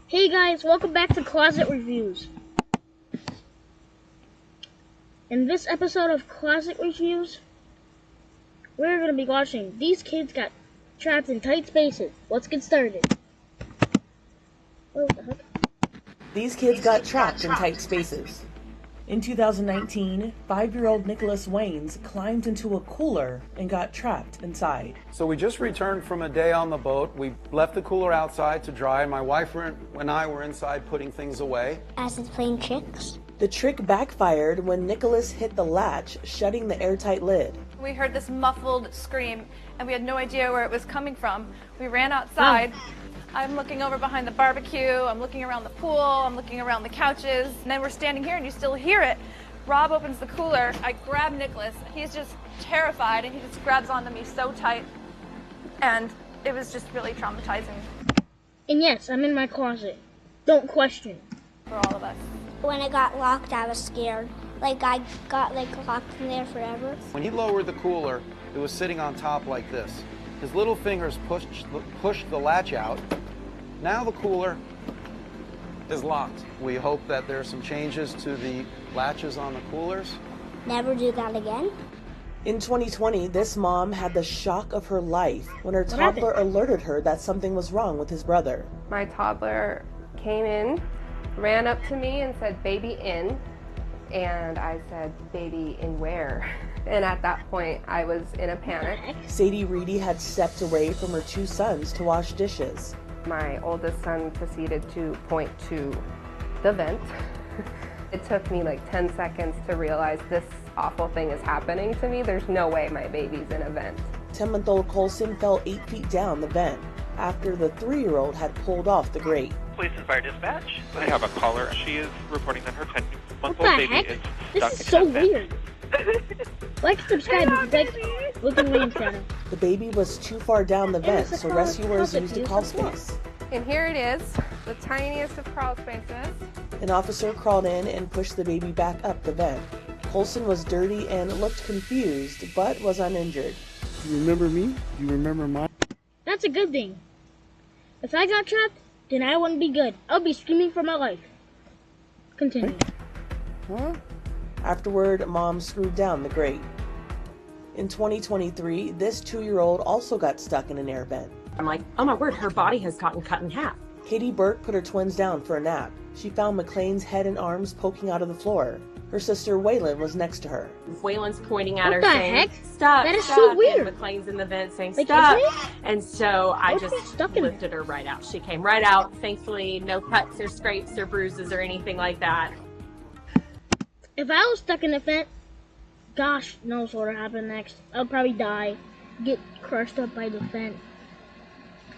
Hey guys, welcome back to Closet Reviews. In this episode of Closet Reviews, we're going to be watching These Kids Got Trapped in Tight Spaces. Let's get started. What the heck? These kids got trapped in tight spaces. In 2019, 5-year-old Nicholas Waynes climbed into a cooler and got trapped inside. So we just returned from a day on the boat. We left the cooler outside to dry, and my wife and I were inside putting things away. As it's playing tricks. The trick backfired when Nicholas hit the latch, shutting the airtight lid. We heard this muffled scream, and we had no idea where it was coming from. We ran outside. I'm looking over behind the barbecue, I'm looking around the pool, I'm looking around the couches, and then we're standing here and you still hear it. Rob opens the cooler, I grab Nicholas, he's just terrified and he just grabs onto me so tight, and it was just really traumatizing And yes, I'm in my closet. Don't question. for all of us. When it got locked, I was scared. Like I got locked in there forever. When he lowered the cooler, it was sitting on top like this. His little fingers pushed the latch out. Now the cooler is locked. We hope that there are some changes to the latches on the coolers. Never do that again. In 2020, this mom had the shock of her life when her happened? toddler alerted her that something was wrong with his brother. My toddler came in, ran up to me and said, "Baby in." And I said, "Baby in where?" And at that point, I was in a panic. Sadie Reedy had stepped away from her 2 sons to wash dishes. My oldest son proceeded to point to the vent. It took me like 10 seconds to realize this awful thing is happening to me. There's no way my baby's in a vent. 10-month-old Colson fell 8 feet down the vent after the 3-year-old had pulled off the grate. Police and fire dispatch. I have a caller. She is reporting that her What 10-month-old the baby heck? is This stuck is in so a vent. weird. Like, subscribe, if you like Wilkin Williams channel. The baby was too far down the vent, so rescuers used a crawl Closet Views. space. And here it is, the tiniest of crawl spaces. An officer crawled in and pushed the baby back up the vent. Colson was dirty and looked confused, but was uninjured. Do you remember me? Do you remember my... That's a good thing. If I got trapped, then I wouldn't be good. I'll be screaming for my life. Continue. Huh? Afterward, Mom screwed down the grate. In 2023, this 2-year-old also got stuck in an air vent. I'm like, oh my word, her body has gotten cut in half. Katie Burke put her twins down for a nap. She found McLean's head and arms poking out of the floor. Her sister Waylon was next to her. Waylon's pointing at What her the saying, heck? stop, That is stop. so weird. And McLean's in the vent saying, Like, stop. isn't it? And so I What if just it's stuck in lifted her right out. She came right out. Thankfully, no cuts or scrapes or bruises or anything like that. If I was stuck in a vent, gosh knows what would happen next. I'll probably die, get crushed up by the vent.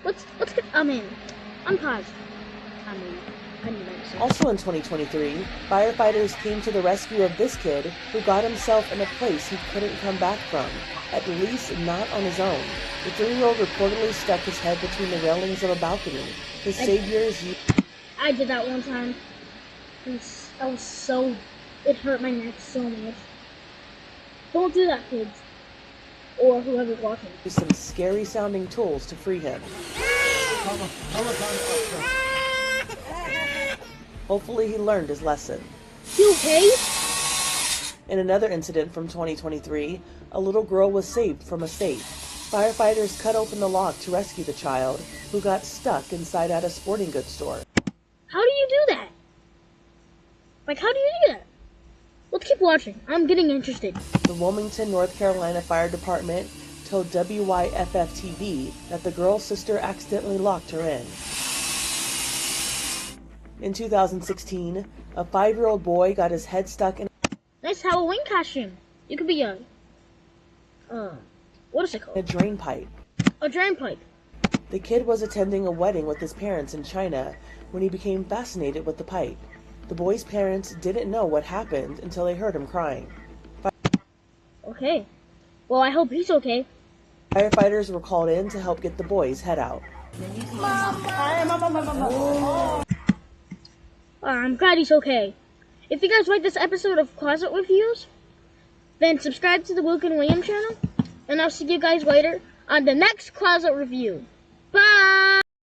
Let's get, unpause. I need medicine. Also in 2023, firefighters came to the rescue of this kid who got himself in a place he couldn't come back from, at least not on his own. The 3-year-old reportedly stuck his head between the railings of a balcony. His saviors I did that one time. It hurt my neck so much. Don't do that, kids. Or whoever's watching. used some scary sounding tools to free him. Hopefully he learned his lesson. You okay? In another incident from 2023, a little girl was saved from a safe. Firefighters cut open the lock to rescue the child, who got stuck inside at a sporting goods store. How do you do that? Like, how do you do that? Let's keep watching. I'm getting interested. The Wilmington, North Carolina Fire Department told WYFF-TV that the girl's sister accidentally locked her in. In 2016, a 5-year-old boy got his head stuck in Nice Halloween costume. You could be what is it a called? drain pipe. A drain pipe. The kid was attending a wedding with his parents in China when he became fascinated with the pipe. The boy's parents didn't know what happened until they heard him crying. Okay. Well, I hope he's okay. Firefighters were called in to help get the boy's head out. I'm glad he's okay. If you guys like this episode of Closet Reviews, then subscribe to the Wilkin Williams channel, and I'll see you guys later on the next Closet Review. Bye!